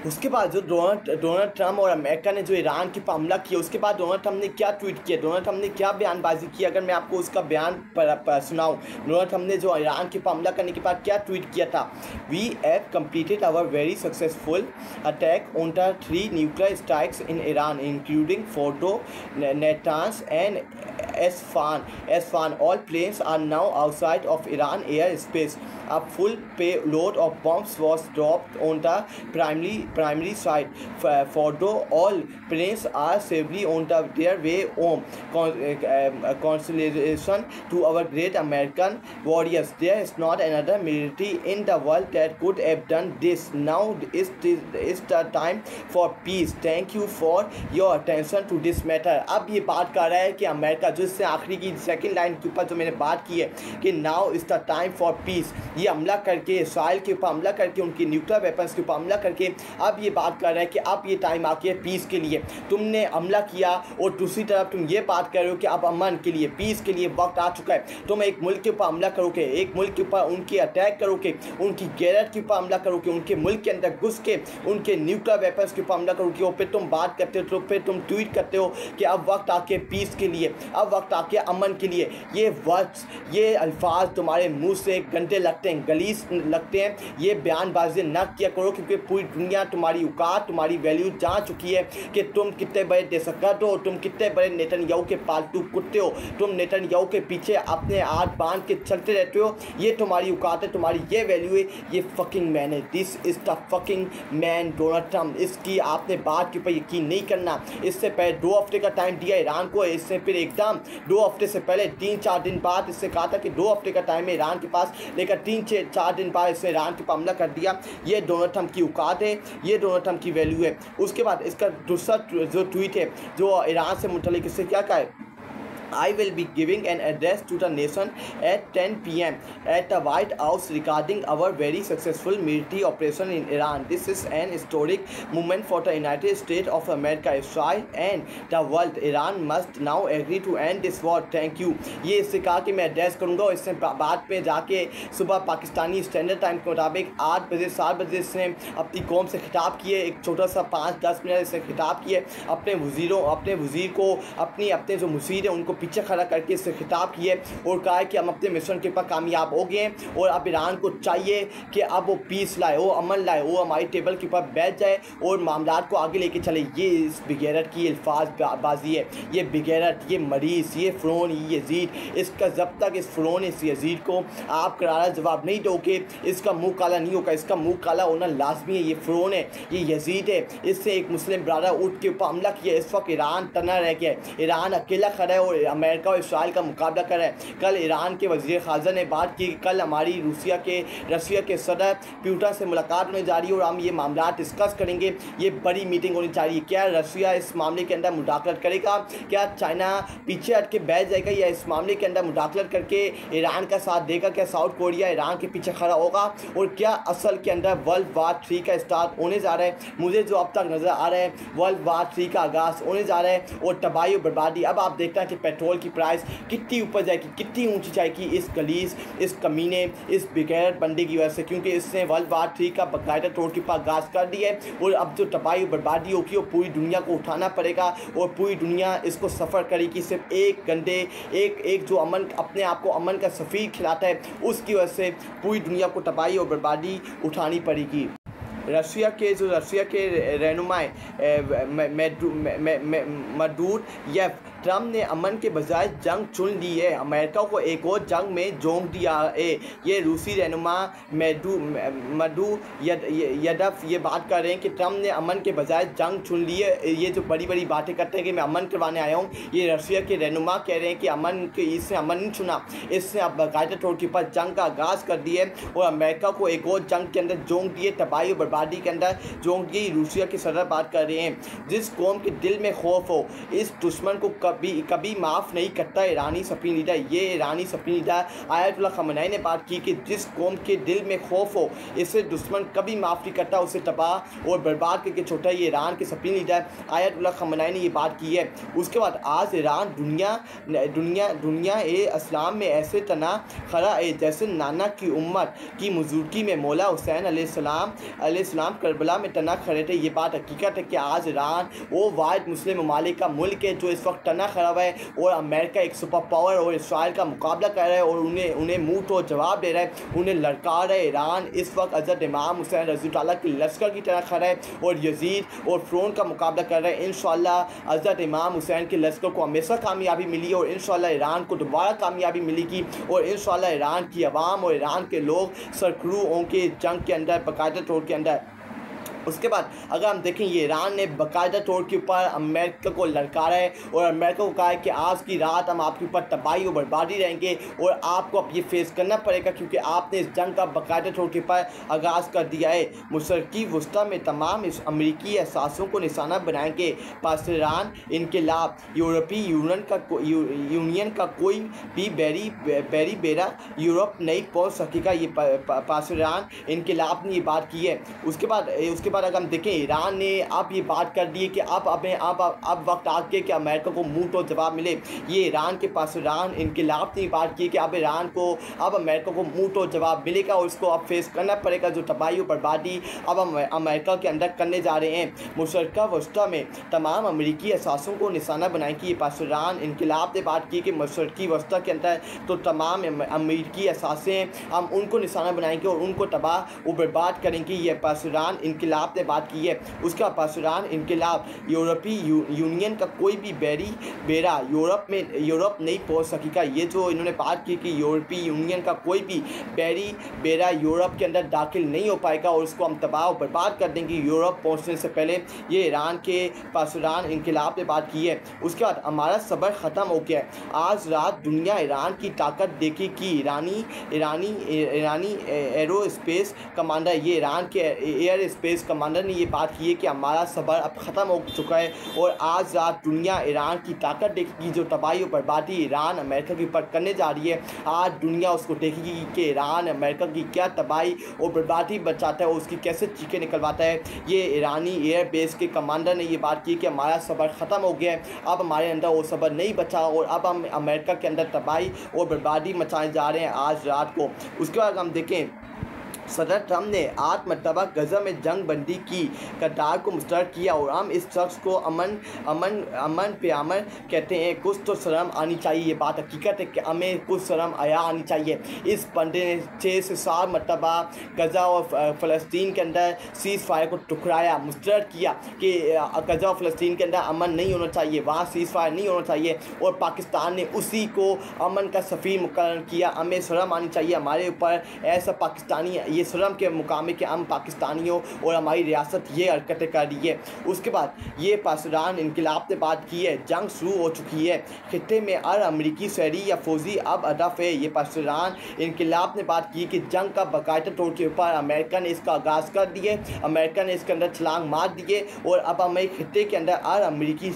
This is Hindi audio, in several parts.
उसके बाद जो डोनाल्ड ट्रम्प और अमेरिका ने जो ईरान की पर हमला किया, उसके बाद डोनाल्ड ट्रम्प ने क्या ट्वीट किया, डोनाल्ड ट्रम्प ने क्या बयानबाजी की, अगर मैं आपको उसका बयान सुनाऊं, डोनाल्ड ट्रम्प ने जो ईरान के पर हमला करने के बाद क्या ट्वीट किया था। We have completed our very successful attack on the 3 nuclear strikes in Iran including Fordow, Natanz and Esfahan. All planes are now outside of Iran airspace. A full payload of bombs was dropped on the primary site. Fordo, all planes are safely on their way home. Consolation to our great American warriors. There is not another military in the world that could have done this. Now is the time for peace. Thank you for your attention to this matter. अब ये बात कर रहा है कि अमेरिका, जिससे आखिरी की सेकंड लाइन के ऊपर जो मैंने बात की है कि now is the time for piece, ये हमला करके इसराइल के ऊपर हमला करके उनकी न्यूक्लियर वेपन्स के ऊपर हमला करके अब ये बात कर रहा है कि अब ये टाइम आ गया है पीस के लिए। तुमने हमला किया और दूसरी तरफ तुम ये बात कर रहे हो कि अब अमन के लिए, पीस के लिए वक्त आ चुका है। तुम एक मुल्क के ऊपर हमला करोगे, एक मुल्क के ऊपर उनकी अटैक करोगे, उनकी गैरत के ऊपर हमला करोगे, उनके मुल्क के अंदर घुस के उनके न्यूक्लियर वेपन्स के ऊपर हमला करोगे और फिर तुम बात करते हो, तो फिर तुम ट्वीट करते हो कि अब वक्त आके पीस के लिए, अब वक्त आके अमन के लिए। ये वर्ड्स, ये अल्फाज तुम्हारे मुंह से गंदे लगते हैं, गलीज लगते हैं। ये बयानबाजी न किया करो, क्योंकि पूरी दुनिया तुम्हारी औकात, तुम्हारी वैल्यू जान चुकी है कि तुम कितने बड़े दहशतगर्द हो, तुम कितने बड़े नेतन्याहू के पालतू कुत्ते हो, तुम नेतन्याहू के पीछे अपने हाथ बांध के चलते रहते हो। ये तुम्हारी औकात है, तुम्हारी ये वैल्यू है। ये फकिंग मैन है, this is the fucking man Donald Trump. इसकी आपने बात के ऊपर यकीन नहीं करना। इससे पहले 2 हफ्ते का टाइम दिया ईरान को, इससे फिर एकदम 2 हफ्ते से पहले 3-4 दिन बाद इससे कहा था कि 2 हफ्ते का टाइम है ईरान के पास, लेकर 3-4 दिन बाद इससे ईरान के पर हमला कर दिया। ये डोनाल्ड ट्रम्प की औकात है, ये डोनाल्ड ट्रम्प की वैल्यू है। उसके बाद इसका दूसरा जो ट्वीट है जो ईरान से मुतल्लिक, इससे क्या कहा है, I will be giving an address to the nation at 10 p.m. at the White House regarding our very successful military operation in Iran. This is an historic moment for the United States of America, Israel and the world. Iran must now agree to end this war. Thank you. ये इससे कहा कि मैं एड्रेस करूँगा और इससे बाद में जाके सुबह पाकिस्तानी स्टैंडर्ड टाइम के मुताबिक 8 बजे 7 बजे इसने अपनी कौम से खिताब किए, एक छोटा सा 5-10 मिनट इसने खिताब किए अपने वज़ीर को, अपने जो मुसीर है उनको पीछे खड़ा करके इससे खिताब किए और कहा है कि हम अपने मिशन के ऊपर कामयाब हो गए हैं और अब ईरान को चाहिए कि अब वो पीस लाए, वो अमन लाए, वो हमारी टेबल के ऊपर बैठ जाए और मामलात को आगे लेके चले। ये इस बिगैरत की अल्फाजबाजी है, ये बिगैरत, ये मरीज़, ये फ़िरौन, ये यजीद। इसका जब तक इस फ़िरौन, इस यजीद को आप करारा जवाब नहीं दोगे, इसका मुँह काला नहीं होगा। इसका मुँह काला होना लाजमी है। ये फ़िरौन है, ये यजीद है। इससे एक मुस्लिम ब्रादर उठ के ऊपर हमला किया। इस वक्त ईरान तना रह गया है, ईरान अकेला खड़ा है और अमेरिका और इसराइल का मुकाबला कर रहा है। कल ईरान के वज़ीर ख़ाज़ा ने बात की, कल हमारी रशिया के सदर पुतिन से मुलाकात होने जा रही है और हम ये मामला डिस्कस करेंगे। ये बड़ी मीटिंग होनी चाहिए। क्या रशिया इस मामले के अंदर मुदाखलत करेगा? क्या चाइना पीछे हट के बैठ जाएगा या इस मामले के अंदर मुदाखलत करके ईरान का साथ देगा? क्या साउथ कोरिया ईरान के पीछे खड़ा होगा? और क्या असल के अंदर वर्ल्ड वार 3 का स्टार्ट होने जा रहा है? मुझे जो अब तक नज़र आ रहा है वर्ल्ड वार 3 का आगाज़ होने जा रहा है और तबाही और बर्बादी। अब आप देखते हैं कि पेट्रोल की प्राइस कितनी ऊपर जाएगी, कितनी ऊंची जाएगी इस गलीज, इस कमीने, इस बेगैरत बंदे की वजह से, क्योंकि इसने वर्ल्ड वार 3 का बाकायदा तौर के ऊपर आगाज़ कर दिया है और अब जो तबाही बर्बादी होगी वो पूरी दुनिया को उठाना पड़ेगा और पूरी दुनिया इसको सफ़र करेगी। सिर्फ एक जो अमन, अपने आप को अमन का सफ़ीर खिलाता है, उसकी वजह से पूरी दुनिया को तबाही और बर्बादी उठानी पड़ेगी। रशिया के रहनुमाई मदूर ट्रम्प ने अमन के बजाय जंग चुन ली है, अमेरिका को एक और जंग में झोंक दिया है। ये रूसी रहनुमा मदूयदफ ये बात कर रहे हैं कि ट्रम्प ने अमन के बजाय जंग चुन ली है। ये जो बड़ी बड़ी बातें करते हैं कि मैं अमन करवाने आया हूँ, ये रशिया के रहनुमा कह रहे हैं कि इसने अमन नहीं चुना, इसने अब बाकायदा तौर के ऊपर जंग का आगाज़ कर दिया है और अमेरिका को एक और जंग के अंदर झोंक दिए, तबाही और बर्बादी के अंदर झोंक दिए। रूसिया के सदर बात कर रहे हैं। जिस कौम के दिल में खौफ हो, इस दुश्मन को कब कभी माफ़ नहीं करता ईरानी सुप्रीम लीडर। ये ईरानी सुप्रीम लीडर आयतुल्लाह खamenei ने बात की कि जिस कौम के दिल में खौफ हो इसे दुश्मन कभी माफ़ नहीं करता, उसे तबाह और बर्बाद करके छोटा। ये ईरान के सुप्रीम लीडर आयतुल्लाह खamenei ने ये बात की है। उसके बाद आज ईरान दुनिया इस्लाम में ऐसे तना खड़ा है जैसे नाना की उम्मत की मौजूदगी में मौला हुसैन अलैहिस्सलाम करबला में तना खड़े थे। ये बात हकीकत है कि आज ईरान वो वाहिद मुस्लिम ममालिक का मुल्क है जो इस वक्त तना खड़ा है और अमेरिका एक सुपर पावर और इसराइल का मुकाबला कर रहा है और उन्हें मुँह तो जवाब दे रहा है, उन्हें लड़का रहा है। ईरान इस वक्त हज़रत इमाम हुसैन रज़ियल्लाहु के लश्कर की तरह खड़ा है और यजीद और फ़िरौन का मुकाबला कर रहा है। इंशाअल्लाह हज़रत इमाम हुसैन के लश्कर को हमेशा कामयाबी मिली और इंशाअल्लाह ईरान को दोबारा कामयाबी मिलेगी और इंशाअल्लाह ईरान की आवाम और ईरान के लोग सरखरू होंगे जंग के अंदर, बाकायदा तौर के अंदर। उसके बाद अगर हम देखें ये ईरान ने बाकायदा तौर के ऊपर अमेरिका को ललकारा है और अमेरिका को कहा है कि आज की रात हम आपके ऊपर तबाही और बर्बादी रहेंगे और आपको अब ये फेस करना पड़ेगा क्योंकि आपने इस जंग का बाकायदा तौर के ऊपर आगाज़ कर दिया है। मशरक़ी वस्ती में तमाम इस अमरीकी एहसासों को निशाना बनाएंगे। पाकिस्तान इनकलाब यूरोपीय यूनियन का कोई भी बैरी बेरा यूरोप नहीं पहुँच सकेगा। ये पाकिस्तान इनकलाब ने ये बात की है। उसके बाद अगर हम देखें ईरान ने अब ये बात कर दी है कि अब वक्त आ गया कि अमेरिका को मुंह तो जवाब मिले। ये ईरान के पास ईरान इनकलाब ने बात की कि अब अमेरिका को मुंह तो जवाब मिलेगा और इसको अब फेस करना पड़ेगा जो तबाही और बर्बादी अब अमेरिका के अंदर करने जा रहे हैं। मुशरक़ा वस्ती में तमाम अमरीकी असासों को निशाना बनाएंगे। ये पाकिस्तान इनकलाब ने बात की कि मशरक़ी वस्ती के अंदर तो तमाम अमरीकी असासें हम उनको निशाना बनाएंगे और उनको तबाह और बर्बाद करेंगे। ये पाकिस्तान इनकलाब ने बात की है। उसका पाकिस्तान इनकलाब यूरोपीय यूनियन का कोई भी बेरा यूरोप नहीं पहुंच सकेगा। ये जो इन्होंने बात की कि यूरोपीय यूनियन का कोई भी बेरा यूरोप के अंदर दाखिल नहीं हो पाएगा और उसको हम तबाह और बर्बाद कर देंगे यूरोप पहुंचने से पहले। ये ईरान के पाकिस्तान इनकलाब ने बात की है। उसके बाद हमारा सब्र ख़त्म हो गया है। आज रात दुनिया ईरान की ताकत देखेगी। ईरानी एरोस्पेस कमांडर, ये ईरान के एयर स्पेस कमांडर ने ये बात की है कि हमारा सब्र अब ख़त्म हो चुका है और आज रात दुनिया ईरान की ताकत देखेगी। जो तबाही और बर्बादी ईरान अमेरिका के ऊपर करने जा रही है, आज दुनिया उसको देखेगी कि ईरान अमेरिका की क्या तबाही और बर्बादी बचाता है और उसकी कैसे चीखें निकलवाता है। ये ईरानी एयर बेस के कमांडर ने ये बात की कि हमारा सब्र ख़त्म हो गया है, अब हमारे अंदर वो सब्र नहीं बचा और अब हम अमेरिका के अंदर तबाही और बर्बादी मचाने जा रहे हैं आज रात को। उसके बाद हम देखें सदर ट्रम्प ने 8 मरतबा गज़ा में जंग बंदी की कतार को मुस्तरद किया और हम इस शख्स को अमन पे अमन कहते हैं। कुछ तो शर्म आनी चाहिए। ये बात हकीकत है कि हमें कुछ शर्म आया आनी चाहिए। इस बंदे ने 6 से 7 मरतबा गज़ा और फ़लस्तीन के अंदर सीज़ फायर को टुकराया, मुस्तरद किया कि गज़ा और फ़लस्तीन के अंदर अमन नहीं होना चाहिए, वहाँ सीज़ फायर नहीं होना चाहिए और पाकिस्तान ने उसी को अमन का सफ़ीर मुकर्रर किया। हमें शर्म आनी चाहिए हमारे ऊपर। ऐसा पाकिस्तानी ये शर्म के मुकाम के हम पाकिस्तानियों और हमारी रियासत ये हरकतें कर रही है। उसके बाद ये पाकिस्तान इनकलाब ने बात की है, जंग शुरू हो चुकी है, खित्ते में हर अमरीकी शहरी या फौजी अब हदफ है। ये पाकिस्तान इनकलाब ने बात की कि जंग का बाकायदा तौर के ऊपर अमेरिका ने इसका आगाज़ कर दिए, अमेरिका ने इसके अंदर छलांग मार दिए और अब हमें खित्ते के अंदर हर अमरीकी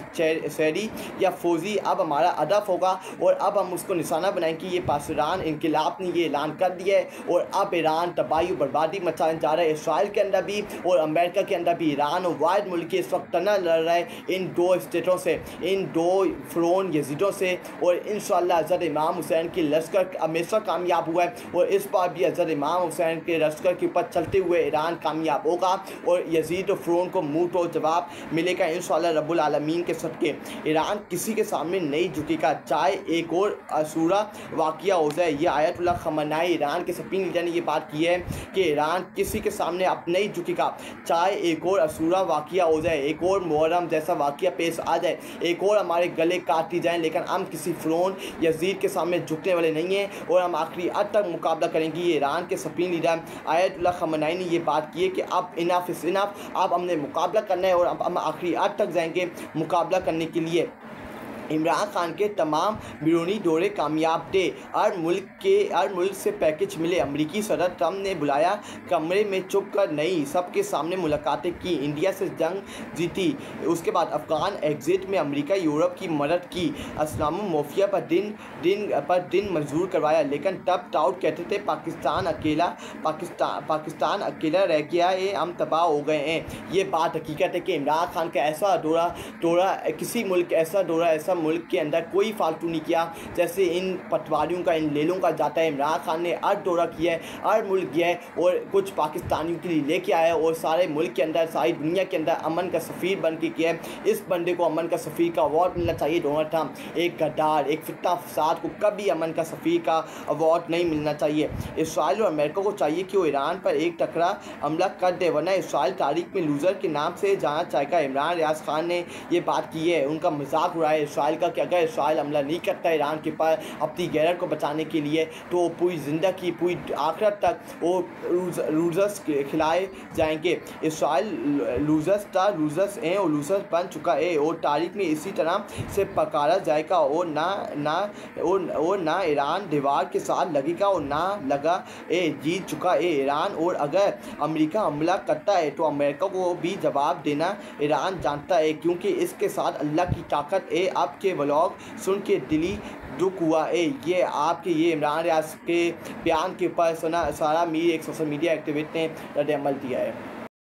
शहरी या फौजी अब हमारा हदफ होगा और अब हम उसको निशाना बनाएंगे। ये पाकिस्तान इनकलाब ने ये ऐलान कर दिया है और अब ईरान तबाही बर्बादी मचाने जा रहा है। इसराइल के अंदर भी और अमेरिका के अंदर भी ईरान और वाहिद मुल्क इस वक्त तना लड़ रहा है इन दो स्टेटों से, इन दो फ़िरौन यजीदों से और इंशाअल्लाह हज़रत इमाम हुसैन की लश्कर हमेशा कामयाब हुआ है और इस बार भी हज़रत इमाम हुसैन के लश्कर के ऊपर चलते हुए ईरान कामयाब होगा और यजीद और फ़िरौन को मुँह तो जवाब मिलेगा इंशाअल्लाह रब्बुल आलमीन के सदके। ईरान किसी के सामने नहीं झुकेगा, चाहे एक और असूरा वाक़या हो जाए। ये आयतुल्लाह खamenei ईरान के सुप्रीम लीडर ने ये बात की है कि ईरान किसी के सामने अब नहीं झुकेगा, चाहे एक और असूरा वाक़या हो जाए, एक और मुहर्रम जैसा वाक़या पेश आ जाए, एक और हमारे गले काट दी जाए, लेकिन हम किसी फ़िरौन यजीद के सामने झुकने वाले नहीं हैं और हम आखिरी हद तक मुकाबला करेंगे। ये ईरान के सुप्रीम लीडर आयतुल्लाह खamenei ने ये बात की है कि अब इनफ इज़ इनफ, अब हमने मुकाबला करना है और अब हम आखिरी हद तक जाएंगे मुकाबला करने के लिए। इमरान खान के तमाम बैरूनी दौरे कामयाब थे। अरब मुल्क से पैकेज मिले। अमेरिकी सदर ट्रंप ने बुलाया, कमरे में चुप कर नहीं, सबके सामने मुलाकातें की। इंडिया से जंग जीती। उसके बाद अफगान एग्जिट में अमेरिका यूरोप की मदद की। इस्लामी माफिया पर दिन मंजूर करवाया, लेकिन तब टाउट कहते थे पाकिस्तान अकेला रह गया है, हम तबाह हो गए हैं। ये बात हकीकत है कि इमरान खान का ऐसा दौरा किसी मुल्क ऐसा मुल्क के अंदर कोई फालतू नहीं किया जैसे इन पटवारियों का, इन लेलों का जाता है। इमरान खान ने अर्ब दौरा किया है, अर्ब मुल्क गया है और कुछ पाकिस्तानियों के लिए लेके आया है और सारे मुल्क के अंदर, सारी दुनिया के अंदर अमन का सफ़ीर बन के किया है। इस बंदे को अमन का सफ़ीर का अवार्ड मिलना चाहिए। डोनाल्ड ट्रंप एक गद्दार, एक फितना फसाद को कभी अमन का सफ़ीर का अवार्ड नहीं मिलना चाहिए। इसराइल और अमेरिका को चाहिए कि वो ईरान पर एक टकरा हमला कर दे, वरना इसराइल तारीख में लूज़र के नाम से जाना चाहेगा। इमरान रियाज खान ने ये बात की है, उनका मजाक उड़ाया इसराइल का कि अगर इसराइल हमला नहीं करता ईरान के पास अपनी गैरत को बचाने के लिए तो पूरी ज़िंदगी, पूरी आखिरत तक वो लूज़र्स खिलाए जाएंगे। इसराइल लूज़र्स हैं और लूज़र्स बन चुका है और तारीख में इसी तरह से पकारा जाएगा और ना ईरान दीवार के साथ लगेगा और ना लगा जीत चुका है ईरान। और अगर अमेरिका हमला करता है तो अमेरिका को भी जवाब देना ईरान जानता है, क्योंकि इसके साथ अल्लाह की ताकत है। आपके व्लॉग सुन के दिली दुख हुआ है। ये आपके ये इमरान रियाज के बयान के ऊपर सारा मीर एक सोशल मीडिया एक्टिविस्ट ने रद्द अमल दिया है।